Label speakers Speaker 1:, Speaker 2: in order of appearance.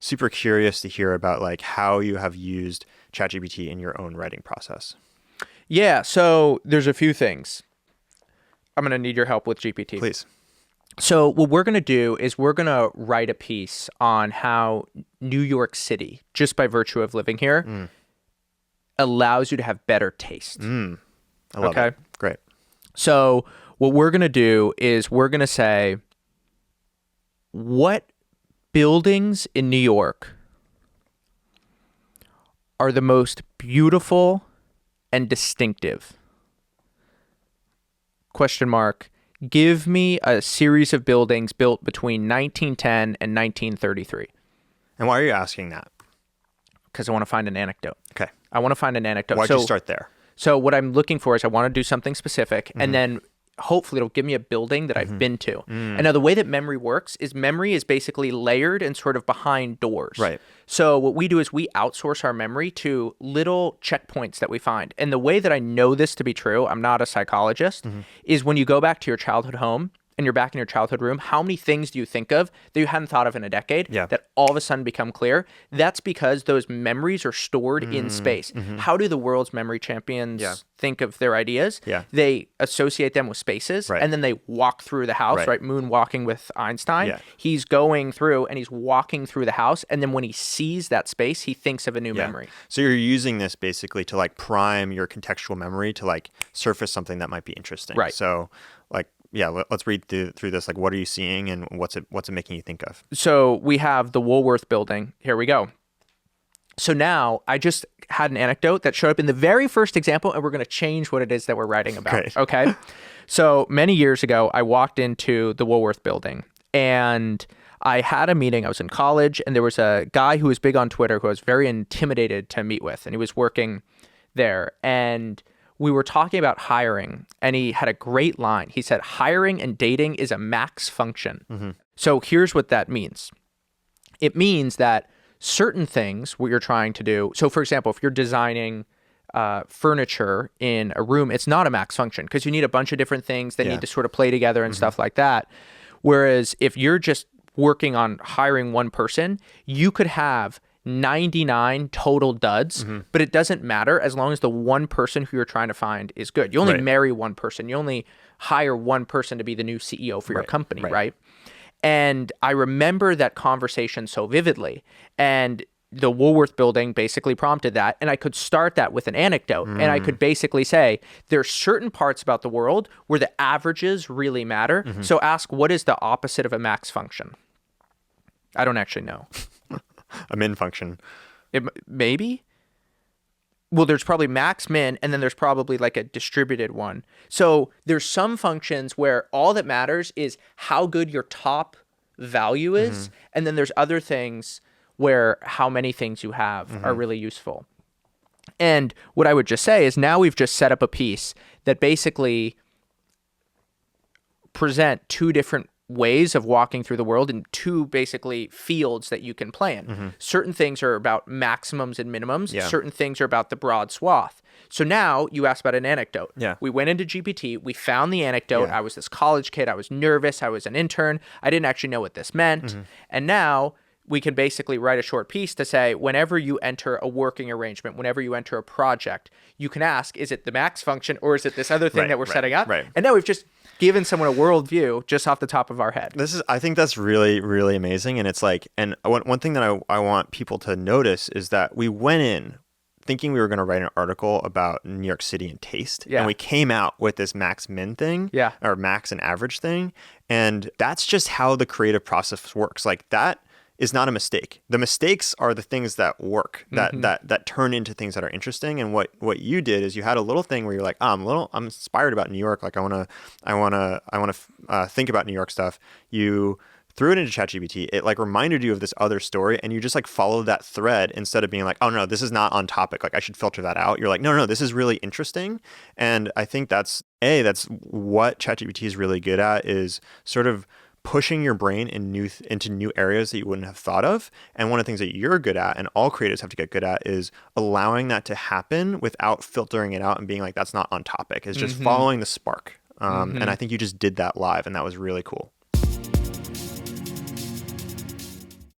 Speaker 1: super curious to hear about like how you have used ChatGPT in your own writing process.
Speaker 2: Yeah, so there's a few things. I'm going to need your help with GPT.
Speaker 1: Please.
Speaker 2: So what we're going to do is we're going to write a piece on how New York City, just by virtue of living here, allows you to have better taste.
Speaker 1: I love it. Great.
Speaker 2: So what we're going to do is we're going to say, what buildings in New York are the most beautiful and distinctive? Question mark. Give me a series of buildings built between 1910 and 1933.
Speaker 1: And why are you asking that?
Speaker 2: Because I want to find an anecdote.
Speaker 1: Okay.
Speaker 2: I want to find an anecdote.
Speaker 1: Why'd you start there?
Speaker 2: So what I'm looking for is I want to do something specific, and then hopefully it'll give me a building that I've been to. And now the way that memory works is memory is basically layered and sort of behind doors.
Speaker 1: Right.
Speaker 2: So what we do is we outsource our memory to little checkpoints that we find. And the way that I know this to be true, I'm not a psychologist, is when you go back to your childhood home and you're back in your childhood room, how many things do you think of that you hadn't thought of in a decade that all of a sudden become clear? That's because those memories are stored in space. How do the world's memory champions think of their ideas? They associate them with spaces, and then they walk through the house, right? Moonwalking with Einstein. He's going through and he's walking through the house, and then when he sees that space, he thinks of a new memory.
Speaker 1: So you're using this basically to like prime your contextual memory to like surface something that might be interesting.
Speaker 2: Right.
Speaker 1: So like, let's read through this. Like, what are you seeing and what's it making you think of?
Speaker 2: So we have the Woolworth building. Here we go. So now I just had an anecdote that showed up in the very first example, and we're going to change what it is that we're writing about.
Speaker 1: Great.
Speaker 2: Okay. So many years ago, I walked into the Woolworth building and I had a meeting. I was in college, and there was a guy who was big on Twitter who I was very intimidated to meet with, and he was working there. And we were talking about hiring, and he had a great line. He said, hiring and dating is a max function. So here's what that means. It means that certain things, what you're trying to do. So for example, if you're designing furniture in a room, it's not a max function because you need a bunch of different things that need to sort of play together and stuff like that. Whereas if you're just working on hiring one person, you could have 99 total duds, but it doesn't matter as long as the one person who you're trying to find is good. You only marry one person. You only hire one person to be the new CEO for your company, right? And I remember that conversation so vividly. And the Woolworth building basically prompted that. And I could start that with an anecdote. And I could basically say, there's certain parts about the world where the averages really matter. So ask, what is the opposite of a max function? I don't actually know.
Speaker 1: A min function.
Speaker 2: Maybe? Well, there's probably max, min, and then there's probably like a distributed one. So there's some functions where all that matters is how good your top value is. And then there's other things where how many things you have are really useful. And what I would just say is now we've just set up a piece that basically present two different ways of walking through the world in two basically fields that you can play in. Certain things are about maximums and minimums. Certain things are about the broad swath. So now you asked about an anecdote. We went into GPT. We found the anecdote. I was this college kid. I was nervous. I was an intern. I didn't actually know what this meant. And now we can basically write a short piece to say, whenever you enter a working arrangement, whenever you enter a project, you can ask, is it the max function or is it this other thing that we're setting up? And now we've just given someone a worldview just off the top of our head.
Speaker 1: I think that's really, really amazing. And it's like, and one thing that I want people to notice is that we went in thinking we were going to write an article about New York City and taste. And we came out with this max min thing or max and average thing. And that's just how the creative process works. Like that is not a mistake. The mistakes are the things that work, that turn into things that are interesting. And what you did is you had a little thing where you're like, I'm inspired about New York. Like I want to think about New York stuff. You threw it into ChatGPT. It like reminded you of this other story, and you just like followed that thread instead of being like, oh no, this is not on topic. Like I should filter that out. You're like, no, this is really interesting. And I think that's what ChatGPT is really good at, is sort of pushing your brain into new areas that you wouldn't have thought of. And one of the things that you're good at, and all creatives have to get good at, is allowing that to happen without filtering it out and being like, that's not on topic. It's just following the spark. And I think you just did that live, and that was really cool.